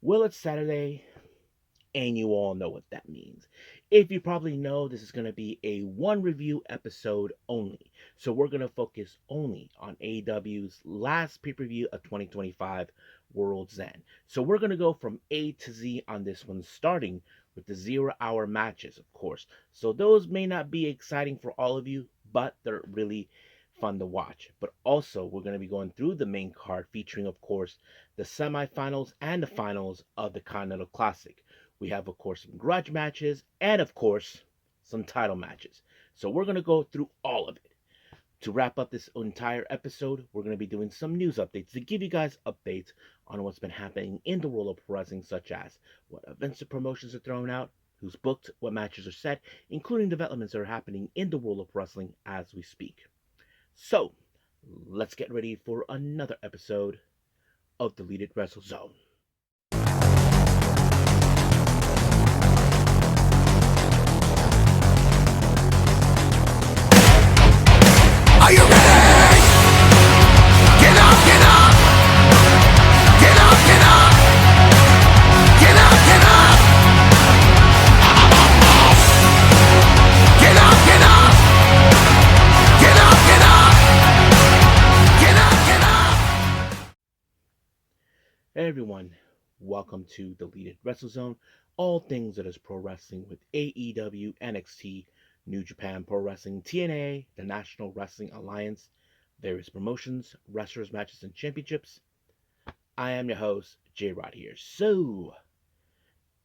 Well, it's Saturday, and you all know what that means. If you probably know, this is going to be a one review episode only. So we're going to focus only on AEW's last pay per view of 2025, World's End. So we're going to go from A to Z on this one, starting with the 0 hour matches, of course. So those may not be exciting for all of you, but they're really fun to watch. But also, we're going to be going through the main card featuring, of course, the semifinals and the finals of the Continental Classic. We have, of course, some grudge matches and, of course, some title matches. So we're going to go through all of it. To wrap up this entire episode, we're going to be doing some news updates to give you guys updates on what's been happening in the world of pro wrestling, such as what events and promotions are thrown out, who's booked, what matches are set, including developments that are happening in the world of wrestling as we speak. So, let's get ready for another episode of Deleted Wrestle Zone. Are you ready? Get up, get up! Get up, get up! Get up, get up! Get up, get up! Get up, get up! Get up, get up! Hey everyone, welcome to Deleted Wrestle Zone, all things that is pro wrestling with AEW, NXT, New Japan Pro Wrestling, TNA, the National Wrestling Alliance, various promotions, wrestlers, matches, and championships. I am your host, J Rod here. So,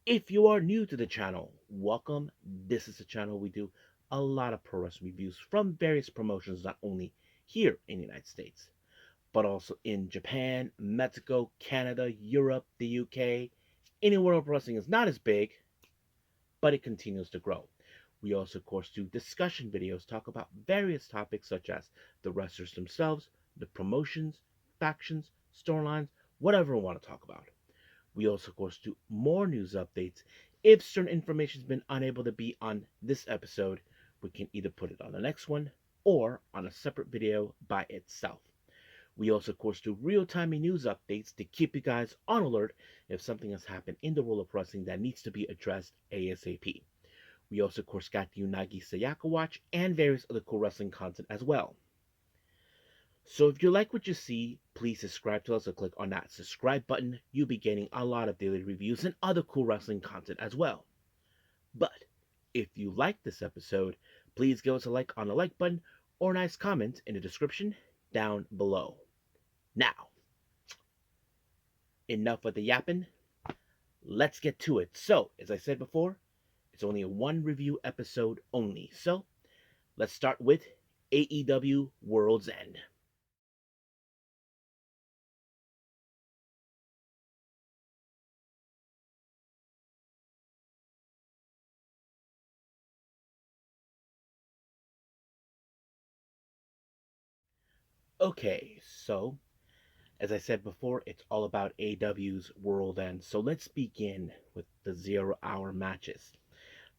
if you are new to the channel, welcome. This is a channel we do a lot of pro wrestling reviews from various promotions, not only here in the United States, but also in Japan, Mexico, Canada, Europe, the UK. Anywhere where wrestling is not as big, but it continues to grow. We also, of course, do discussion videos, talk about various topics such as the wrestlers themselves, the promotions, factions, storylines, whatever we want to talk about. We also, of course, do more news updates. If certain information has been unable to be on this episode, we can either put it on the next one or on a separate video by itself. We also, of course, do real-time news updates to keep you guys on alert if something has happened in the world of wrestling that needs to be addressed ASAP. We also, of course, got the Unagi Sayaka Watch and various other cool wrestling content as well. So if you like what you see, please subscribe to us or click on that subscribe button. You'll be getting a lot of daily reviews and other cool wrestling content as well. But if you like this episode, please give us a like on the like button or a nice comment in the description down below. Now, enough with the yapping. Let's get to it. So, as I said before, it's only a one review episode only. So, let's start with AEW World's End. Okay, so as I said before, it's all about AEW's World End. So let's begin with the 0 hour matches.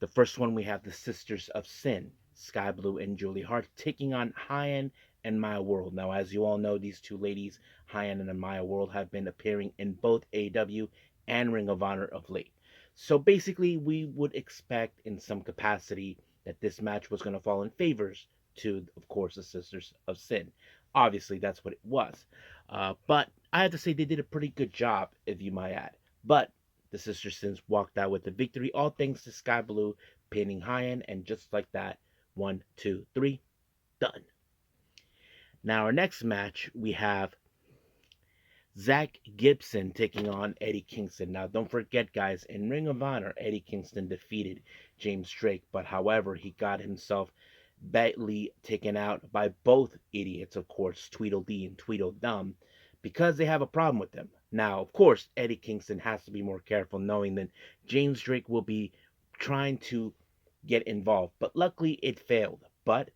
The first one, we have the Sisters of Sin, Sky Blue and Julie Hart, taking on Hyan and Maya World. Now, as you all know, these two ladies, Hyan and Maya World, have been appearing in both AEW and Ring of Honor of late. So basically, we would expect in some capacity that this match was going to fall in favors to, of course, the Sisters of Sin. Obviously, that's what it was. But I have to say they did a pretty good job, if you might add. But the Sister Sins walked out with the victory, all thanks to Sky Blue pinning Hyan, and just like that, 1, 2, 3, done. Now, our next match, we have Zach Gibson taking on Eddie Kingston. Now, don't forget, guys, in Ring of Honor, Eddie Kingston defeated James Drake, but however, he got himself badly taken out by both idiots, of course, Tweedledee and Tweedledum, because they have a problem with him. Now, of course, Eddie Kingston has to be more careful knowing that James Drake will be trying to get involved, but luckily it failed. But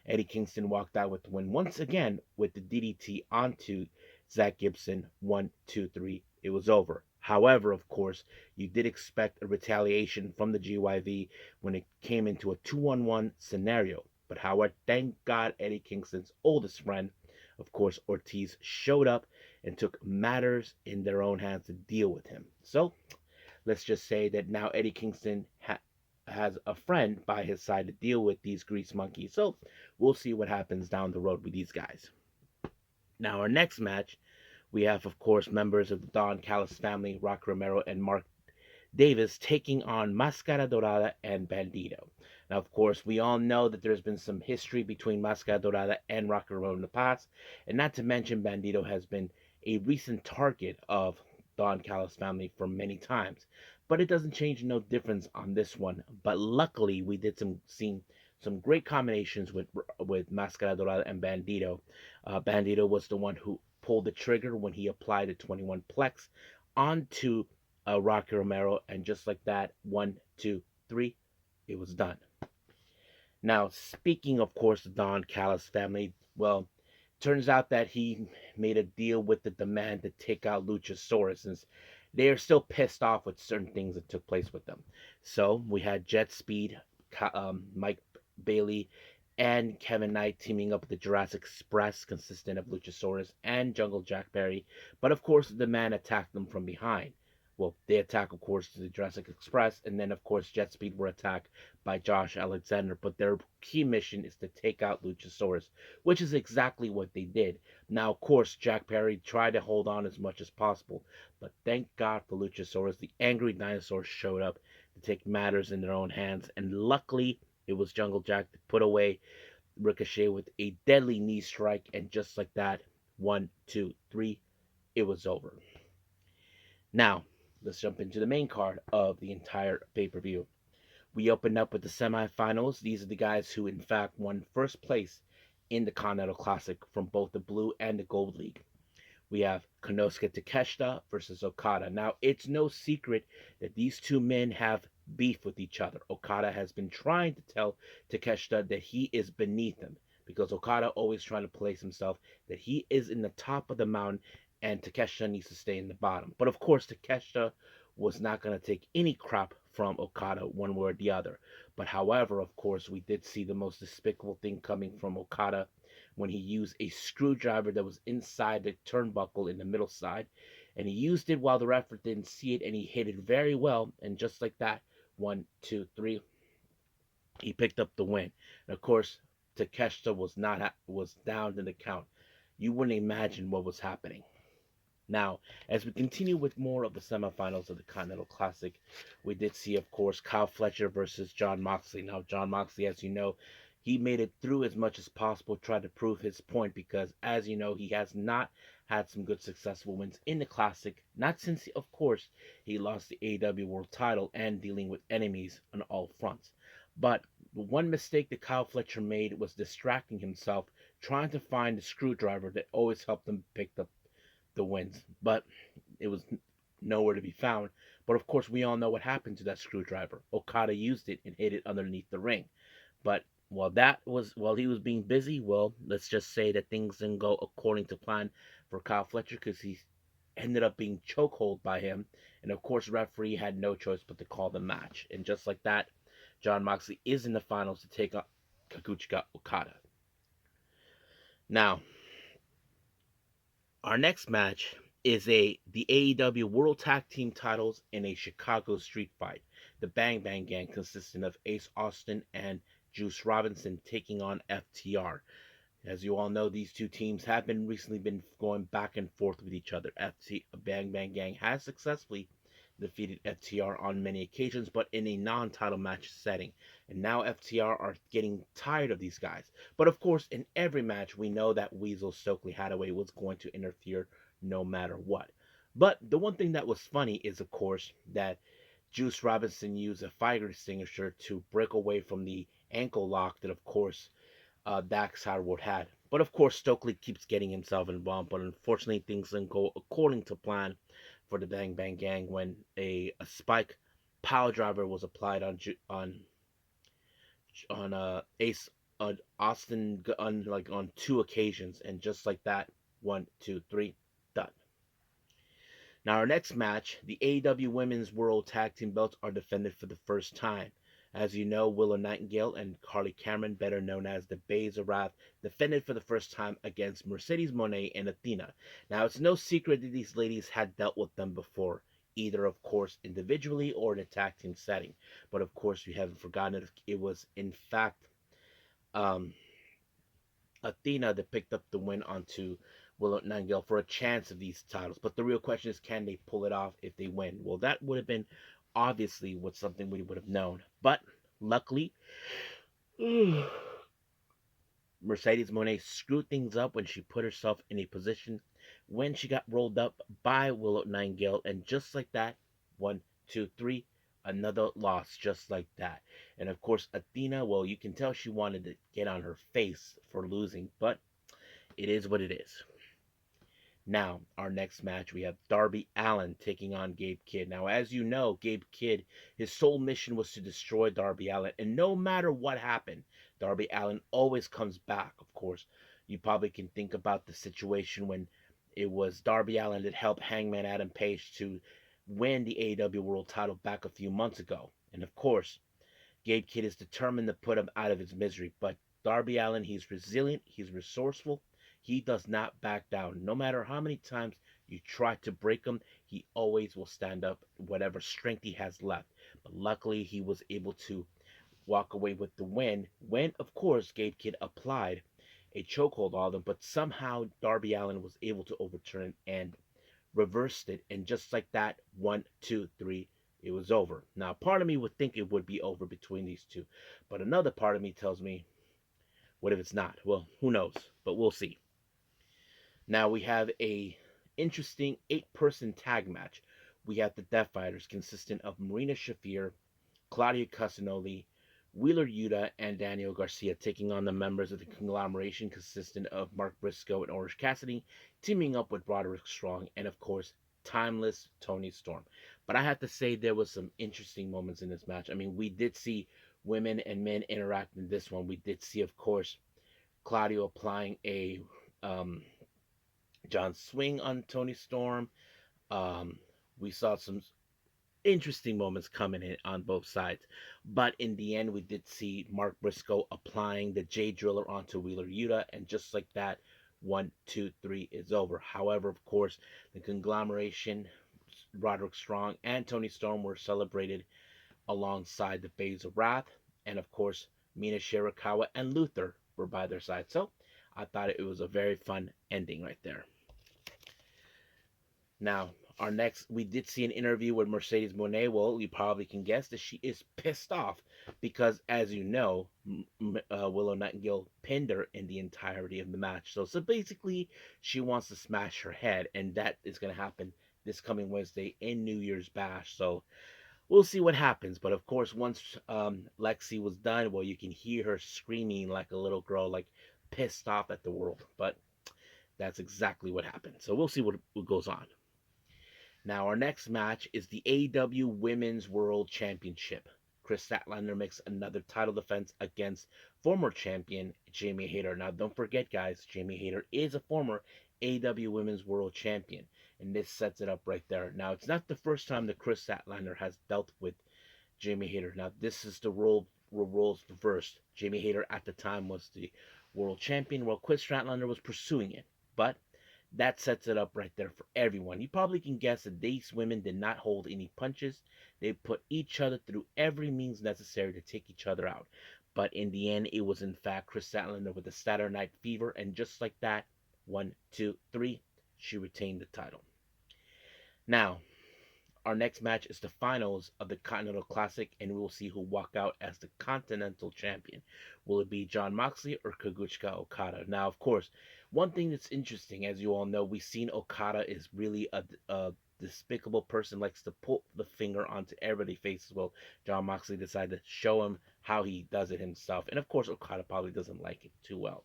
Eddie Kingston walked out with the win once again with the DDT onto Zach Gibson. 1, 2, 3, it was over. However, of course, you did expect a retaliation from the GYV when it came into a 2-on-1 scenario. But however, thank God Eddie Kingston's oldest friend, of course, Ortiz, showed up and took matters in their own hands to deal with him. So let's just say that now Eddie Kingston has a friend by his side to deal with these grease monkeys. So we'll see what happens down the road with these guys. Now, our next match, we have, of course, members of the Don Callis family, Rock Romero and Mark Davis, taking on Mascara Dorada and Bandito. Now, of course, we all know that there's been some history between Mascara Dorada and Rock Romero in the past, and not to mention Bandito has been a recent target of Don Callis family for many times. But it doesn't change no difference on this one. But luckily, we did some great combinations with Mascara Dorada and Bandito. Bandito was the one who pulled the trigger when he applied the 21 plex onto Rocky Romero, and just like that, 1, 2, 3, it was done. Now, speaking, of course, the Don Callis family, well, turns out that he made a deal with the Demand to take out Luchasaurus, since they are still pissed off with certain things that took place with them. So we had Jet Speed, Mike Bailey, and Kevin Knight teaming up with the Jurassic Express, consistent of Luchasaurus and Jungle Jack Perry. But of course, the man attacked them from behind. Well, they attack, of course, the Jurassic Express, and then, of course, Jet Speed were attacked by Josh Alexander. But their key mission is to take out Luchasaurus, which is exactly what they did. Now, of course, Jack Perry tried to hold on as much as possible, but thank God for Luchasaurus. The angry dinosaurs showed up to take matters in their own hands, and luckily, it was Jungle Jack to put away Ricochet with a deadly knee strike, and just like that, 1, 2, 3, it was over. Now, let's jump into the main card of the entire pay-per-view. We opened up with the semifinals. These are the guys who, in fact, won first place in the Continental Classic from both the Blue and the Gold League. We have Konosuke Takeshita versus Okada. Now, it's no secret that these two men have beef with each other. Okada has been trying to tell Takeshita that he is beneath him, because Okada always trying to place himself that he is in the top of the mountain and Takeshita needs to stay in the bottom. But of course, Takeshita was not going to take any crap from Okada one way or the other. But however, of course, we did see the most despicable thing coming from Okada when he used a screwdriver that was inside the turnbuckle in the middle side. And he used it while the referee didn't see it, and he hit it very well. And just like that, 1, 2, 3, he picked up the win. And of course, Takeshita was down in the count. You wouldn't imagine what was happening. Now, as we continue with more of the semifinals of the Continental Classic, we did see, of course, Kyle Fletcher versus Jon Moxley. Now, Jon Moxley, as you know, he made it through as much as possible, tried to prove his point, because, as you know, he has not had some good successful wins in the Classic. Not since, of course, he lost the AEW World Title and dealing with enemies on all fronts. But one mistake that Kyle Fletcher made was distracting himself, trying to find the screwdriver that always helped him pick up the wins, but it was nowhere to be found. But of course, we all know what happened to that screwdriver. Okada used it and hid it underneath the ring. But while he was being busy, well, let's just say that things didn't go according to plan for Kyle Fletcher, because he ended up being chokehold by him, and of course, referee had no choice but to call the match. And just like that, Jon Moxley is in the finals to take on Kazuchika Okada. Now, our next match is the AEW World Tag Team titles in a Chicago street fight. The Bang Bang Gang, consisting of Ace Austin and Juice Robinson, taking on FTR. As you all know, these two teams have recently been going back and forth with each other. Bang Bang Gang has successfully defeated FTR on many occasions, but in a non-title match setting. And now FTR are getting tired of these guys. But of course, in every match, we know that Weasel Stokely Hathaway was going to interfere no matter what. But the one thing that was funny is, of course, that Juice Robinson used a fire extinguisher to break away from the ankle lock that, of course, Dax Harwood had. But of course, Stokely keeps getting himself involved. But unfortunately, things didn't go according to plan for the Bang Bang Gang when a spike power driver was applied on Ace Austin on 2 occasions, and just like that, 1, 2, 3, done. Now, our next match, the AEW Women's World Tag Team belts are defended for the first time, As you know, Willow Nightingale and Carly Cameron, better known as the Bays of Wrath, defended for the first time against Mercedes Moné and Athena. Now, it's no secret that these ladies had dealt with them before, either, of course, individually or in a tag team setting. But of course, we haven't forgotten it was, in fact, um, Athena that picked up the win onto Willow Nightingale for a chance of these titles. But the real question is, can they pull it off if they win? Well, that would have been obviously what something we would have known. But luckily, Mercedes Monet screwed things up when she put herself in a position when she got rolled up by Willow Nightingale, and just like that, one, two, three, another loss just like that. And of course, Athena, well, you can tell she wanted to get on her face for losing, but it is what it is. Now, our next match, we have Darby Allin taking on Gabe Kidd. Now, as you know, Gabe Kidd, his sole mission was to destroy Darby Allin. And no matter what happened, Darby Allin always comes back, of course. You probably can think about the situation when it was Darby Allin that helped Hangman Adam Page to win the AEW World title back a few months ago. And of course, Gabe Kidd is determined to put him out of his misery. But Darby Allin, he's resilient, he's resourceful, he does not back down. No matter how many times you try to break him, he always will stand up, whatever strength he has left. But luckily, he was able to walk away with the win when, of course, Gabe Kidd applied a chokehold on them, but somehow Darby Allin was able to overturn and reversed it. And just like that, one, two, three, it was over. Now, part of me would think it would be over between these two, but another part of me tells me, what if it's not? Well, who knows, but we'll see. Now we have a interesting 8-person tag match. We have the Death Fighters consisting of Marina Shafir, Claudia Castagnoli, Wheeler Yuta, and Daniel Garcia taking on the members of the conglomeration consisting of Mark Briscoe and Orange Cassidy, teaming up with Roderick Strong, and of course, timeless Tony Storm. But I have to say there was some interesting moments in this match. I mean, we did see women and men interact in this one. We did see, of course, Claudio applying a John Swing on Tony Storm. Um, we saw some interesting moments coming in on both sides. But in the end, we did see Mark Briscoe applying the J Driller onto Wheeler Yuta, and just like that, one, two, three is over. However, of course, the conglomeration, Roderick Strong and Tony Storm, were celebrated alongside the Bays of Wrath, and of course, Mina Shirakawa and Luther were by their side. So I thought it was a very fun ending right there. Now, our next, we did see an interview with Mercedes Moné. Well, you probably can guess that she is pissed off because, as you know, Willow Nightingale pinned her in the entirety of the match. So basically, she wants to smash her head, and that is going to happen this coming Wednesday in New Year's Bash. So we'll see what happens. But of course, once Lexi was done, well, you can hear her screaming like a little girl, like pissed off at the world. But that's exactly what happened. So we'll see what goes on. Now, our next match is the AEW Women's World Championship. Chris Statlander makes another title defense against former champion Jamie Hayter. Now, don't forget, guys, Jamie Hayter is a former AEW Women's World Champion, and this sets it up right there. Now, it's not the first time that Chris Statlander has dealt with Jamie Hayter. Now, this is the roles reversed. Jamie Hayter at the time was the world champion, while Chris Statlander was pursuing it. But that sets it up right there for everyone. You probably can guess that these women did not hold any punches. They put each other through every means necessary to take each other out. But in the end, it was in fact Chris Statlander with the Saturday Night Fever, and just like that, one, two, three, she retained the title. Now, our next match is the finals of the Continental Classic, and we will see who walk out as the Continental Champion. Will it be Jon Moxley or Kazuchika Okada? Now, of course, one thing that's interesting, as you all know, we've seen Okada is really a despicable person, likes to pull the finger onto everybody's faces. Well, Jon Moxley decided to show him how he does it himself, and of course, Okada probably doesn't like it too well.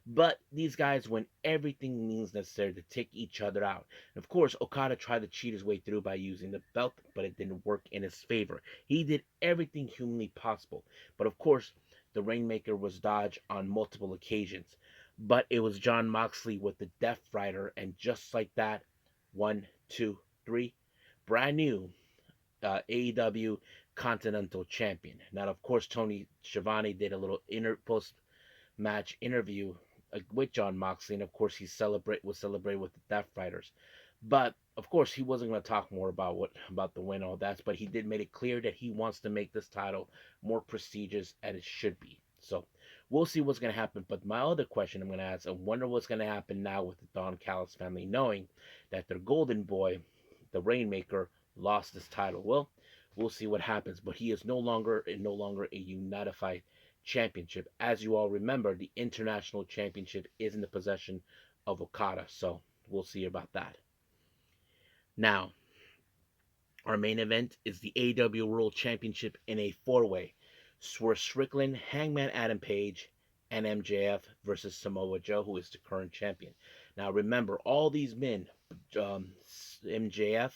But these guys went everything means necessary to take each other out. And of course, Okada tried to cheat his way through by using the belt, but it didn't work in his favor. He did everything humanly possible. But of course, the Rainmaker was dodged on multiple occasions. But it was Jon Moxley with the Death Rider, and just like that, one, two, three, brand new AEW Continental Champion. Now, of course, Tony Schiavone did a little post match interview with John Moxley, and of course, he was celebrated with the Death Riders. But of course, he wasn't going to talk more about the win, all that. But he did make it clear that he wants to make this title more prestigious as it should be. So we'll see what's going to happen. But my other question I'm going to ask, I wonder what's going to happen now with the Don Callis family, knowing that their golden boy, the Rainmaker, lost his title. Well, we'll see what happens. But he is no longer a unified championship. As you all remember, the international championship is in the possession of Okada. So we'll see about that. Now, our main event is the AEW World Championship in a four-way. Swerve Strickland, Hangman Adam Page, and MJF versus Samoa Joe, who is the current champion. Now, remember, all these men, MJF,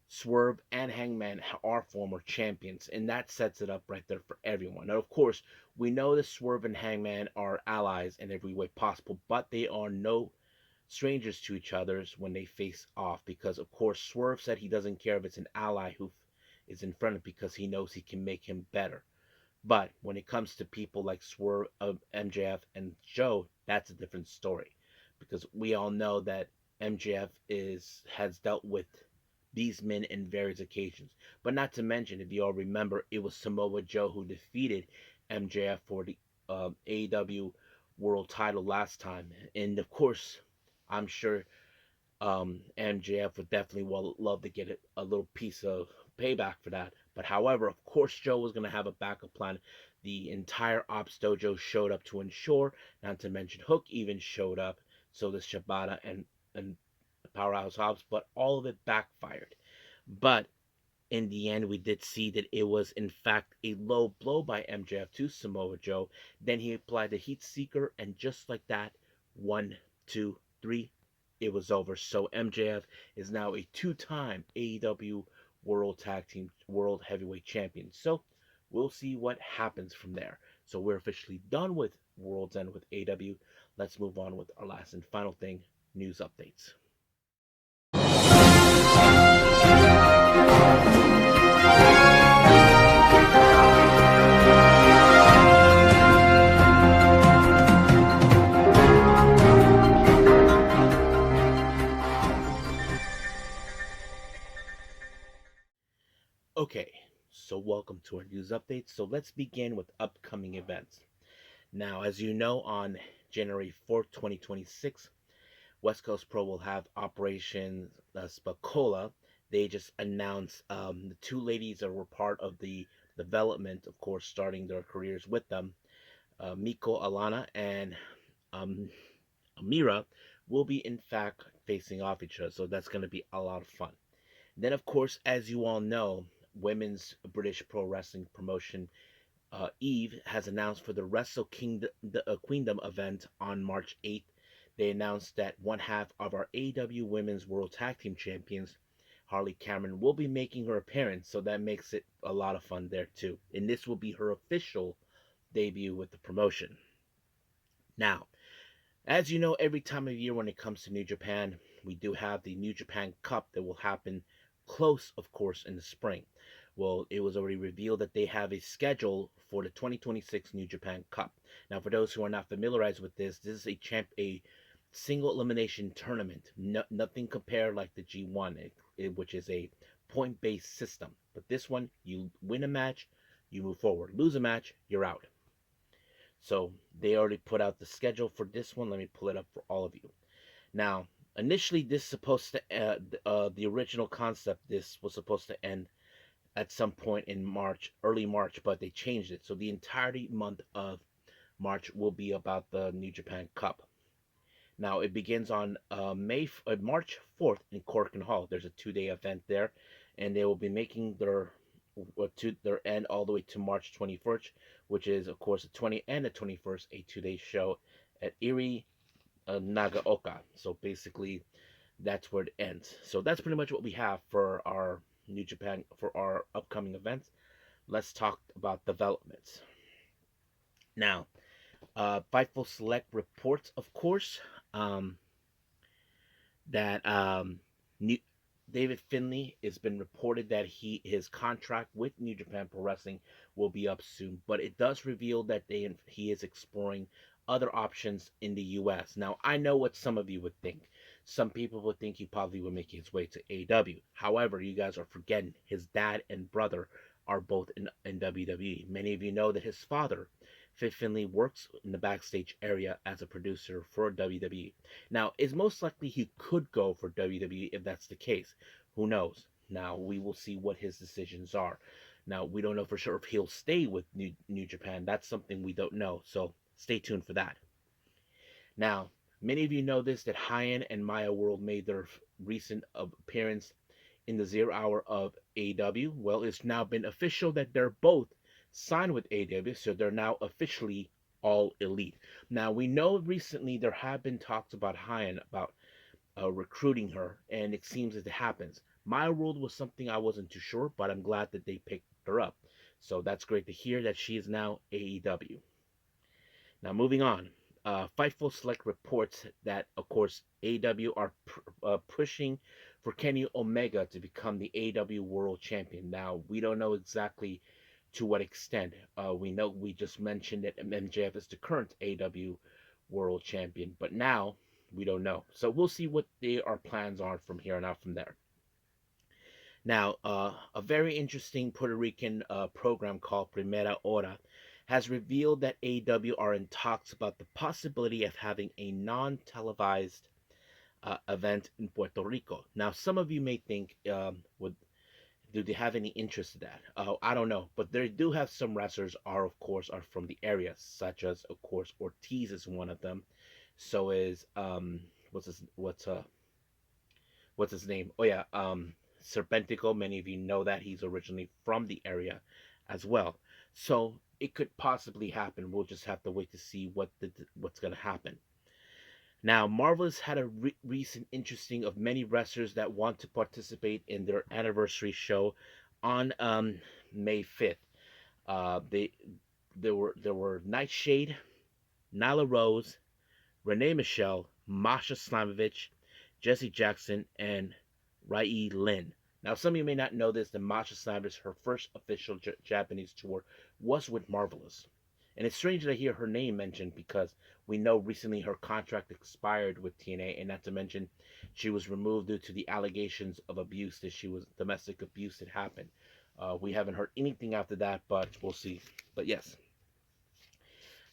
Swerve, and Hangman are former champions, and that sets it up right there for everyone. Now, of course, we know that Swerve and Hangman are allies in every way possible, but they are no strangers to each other when they face off, because of course Swerve said he doesn't care if it's an ally who is in front of him because he knows he can make him better. But when it comes to people like Swerve, MJF, and Joe, that's a different story, because we all know that MJF has dealt with these men in various occasions. But not to mention, if you all remember, it was Samoa Joe who defeated MJF for the AEW World Title last time, and of course, I'm sure MJF would definitely love to get a little piece of payback for that. But however, of course, Joe was going to have a backup plan. The entire Ops Dojo showed up to ensure, not to mention Hook even showed up. So does Shibata and Powerhouse Hobbs, but all of it backfired. But in the end, we did see that it was in fact a low blow by MJF to Samoa Joe. Then he applied the Heat Seeker, and just like that, 1, 2, 3, it was over. So MJF is now a two-time AEW World Heavyweight Champion. So we'll see what happens from there. So we're officially done with World's End with AEW. Let's move on with our last and final thing, news updates. Okay, so welcome to our news update. So let's begin with upcoming events. Now, as you know, on January 4th, 2026, West Coast Pro will have Operation Spacola. They just announced the two ladies that were part of the development, of course, starting their careers with them. Miko Alana and um, Amira will be, in fact, facing off each other. So that's going to be a lot of fun. Then, of course, as you all know, women's British pro wrestling promotion Eve has announced for the Queendom event on March 8th. They announced that one half of our AEW Women's World Tag Team Champions, Harley Cameron, will be making her appearance, so that makes it a lot of fun there too. And this will be her official debut with the promotion. Now, as you know, every time of year when it comes to New Japan, we do have the New Japan Cup that will happen close, of course, in the spring. Well, it was already revealed that they have a schedule for the 2026 New Japan Cup. Now, for those who are not familiarized with this is a single elimination tournament. Nothing compared like the G1, which is a point-based system. But this one, you win a match, you move forward. Lose a match, you're out. So they already put out the schedule for this one. Let me pull it up for all of you. Now, initially, this supposed to the original concept. This was supposed to end at some point in March, early March, but they changed it. So the entirety month of March will be about the New Japan Cup. Now it begins on March 4th in Corkin Hall. There's a 2-day event there, and they will be making their end all the way to March 21st, which is of course the 20th and the 21st, a 2-day show at Erie, Nagaoka. So basically, that's where it ends. So that's pretty much what we have for our New Japan, for our upcoming events. Let's talk about developments. Now, Fightful Select reports, of course, that David Finlay, it's been reported that his contract with New Japan Pro Wrestling will be up soon, but it does reveal that he is exploring other options in the U.S. Now, I know what some of you would think. Some people would think he probably would make his way to AEW. However, you guys are forgetting his dad and brother are both in WWE. Many of you know that his father, Fit Finlay, works in the backstage area as a producer for WWE. Now, it's most likely he could go for WWE if that's the case. Who knows? Now, we will see what his decisions are. Now, we don't know for sure if he'll stay with New Japan. That's something we don't know. So stay tuned for that. Now, many of you know this that Hyan and Maya World made their recent appearance in the 0 hour of AEW. Well, it's now been official that they're both signed with AEW, so they're now officially all elite. Now, we know recently there have been talks about Hyan about recruiting her, and it seems that it happens. My World was something I wasn't too sure, but I'm glad that they picked her up. So that's great to hear that she is now AEW. Now, moving on. Fightful Select reports that, of course, AEW are pushing for Kenny Omega to become the AEW World Champion. Now, we don't know exactly to what extent. We know we just mentioned that MJF is the current AEW World Champion, but now we don't know. So we'll see what our plans are from here on out from there. Now, a very interesting Puerto Rican program called Primera Hora has revealed that AEW are in talks about the possibility of having a non-televised event in Puerto Rico. Now, some of you may think, do they have any interest in that? I don't know, but they do have some wrestlers of course, are from the area, such as, of course, Ortiz is one of them. So is what's his what's his name? Oh yeah, Serpentico. Many of you know that he's originally from the area as well. So it could possibly happen. We'll just have to wait to see what's going to happen. Now, Marvelous had a recent interesting of many wrestlers that want to participate in their anniversary show on May 5th. They there were Nightshade, Nyla Rose, Renee Michelle, Masha Slamovich, Jesse Jackson, and Rai Lin. Now, some of you may not know this, that Masha Slamovich, her first official Japanese tour was with Marvelous. And it's strange to hear her name mentioned because we know recently her contract expired with TNA, and not to mention she was removed due to the allegations of abuse that she was domestic abuse that happened. We haven't heard anything after that, but we'll see. But yes.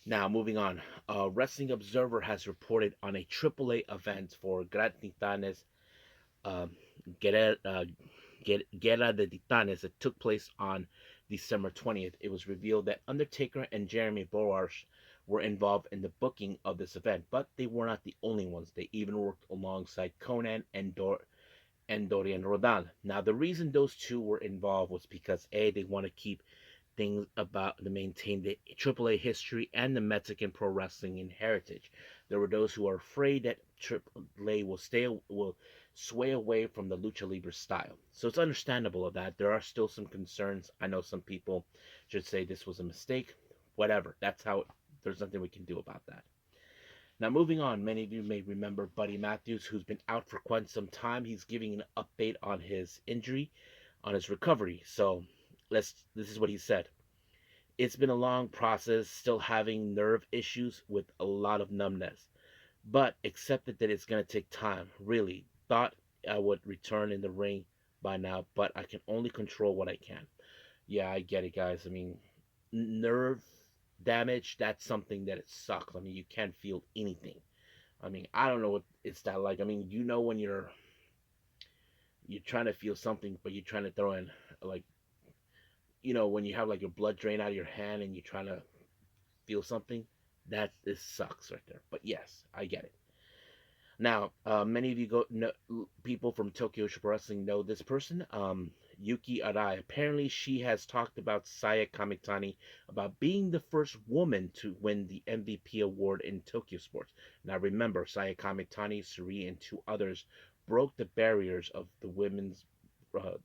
Now, moving on. Wrestling Observer has reported on a AAA event for Gran Titanes um, Guerra, Guerra de Titanes that took place on December 20th. It was revealed that Undertaker and Jeremy Borash were involved in the booking of this event, but they were not the only ones. They even worked alongside Conan and Dorian Rodan. Now, the reason those two were involved was because A, they want to keep things about to maintain the AAA history and the Mexican pro wrestling and heritage. There were those who are afraid that AAA will sway away from the lucha libre style. So it's understandable of that. There are still some concerns. I know some people should say this was a mistake. Whatever. That's how. There's nothing we can do about that. Now, moving on, many of you may remember Buddy Matthews, who's been out for quite some time. He's giving an update on his injury, on his recovery. So, this is what he said. It's been a long process, still having nerve issues with a lot of numbness, but accepted that it's going to take time. Really, thought I would return in the ring by now, but I can only control what I can. Yeah, I get it, guys. I mean, nerve damage, that's something that it sucks. I mean, you can't feel anything. I mean, I don't know what it's that like. I mean, you know when you're trying to feel something, but you're trying to throw in like when you have like your blood drain out of your hand and you're trying to feel something, that this sucks right there. But yes, I get it. Now, many of you people from Tokyo Pro Wrestling know this person, Yuki Arai. Apparently, she has talked about Saya Kamitani about being the first woman to win the MVP award in Tokyo sports. Now, remember, Saya Kamitani, Suri, and two others broke the barriers of the women's uh,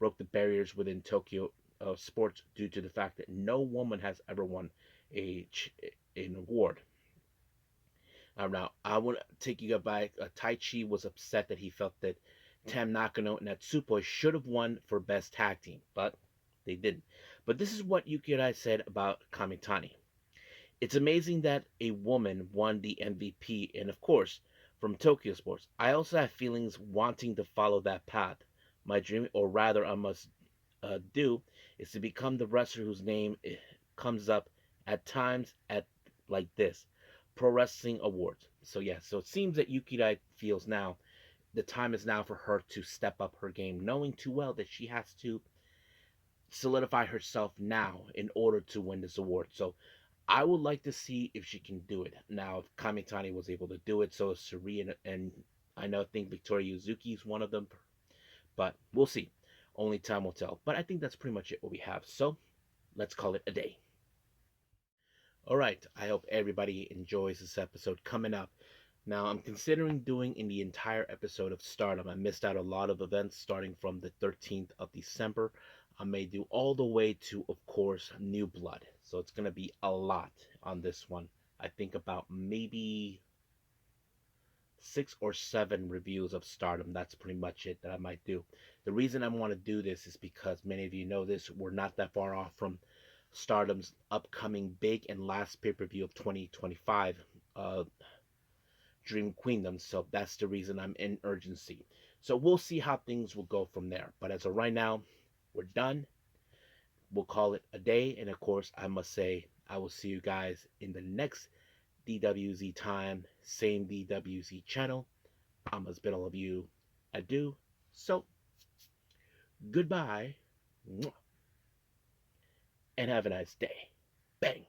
broke the barriers within Tokyo sports due to the fact that no woman has ever won a an award. Now, I want to take you back. Tai Chi was upset that he felt that Tam Nakano and Natsupoi should have won for best tag team, but they didn't. But this is what Yuki Arai said about Kamitani. It's amazing that a woman won the MVP, and of course, from Tokyo Sports. I also have feelings wanting to follow that path. My dream, or rather, I must do, is to become the wrestler whose name comes up at times at like this Pro Wrestling Awards. So, yeah, so it seems that Yuki Rai feels now the time is now for her to step up her game, knowing too well that she has to solidify herself now in order to win this award. So I would like to see if she can do it. Now, if Kamitani was able to do it, so is Suri, and I know think Victoria Yuzuki is one of them, but we'll see. Only time will tell. But I think that's pretty much it what we have. So let's call it a day. All right. I hope everybody enjoys this episode coming up. Now, I'm considering doing in the entire episode of Stardom. I missed out a lot of events starting from the 13th of December. I may do all the way to, of course, New Blood. So it's going to be a lot on this one. I think about maybe 6 or 7 reviews of Stardom. That's pretty much it that I might do. The reason I want to do this is because many of you know this. We're not that far off from Stardom's upcoming big and last pay per view of 2025. Dream Queendom. So that's the reason I'm in urgency. So we'll see how things will go from there. But as of right now, we're done. We'll call it a day. And of course, I must say, I will see you guys in the next DWZ time, same DWZ channel. I must bid all of you adieu. So, goodbye and have a nice day. Bang.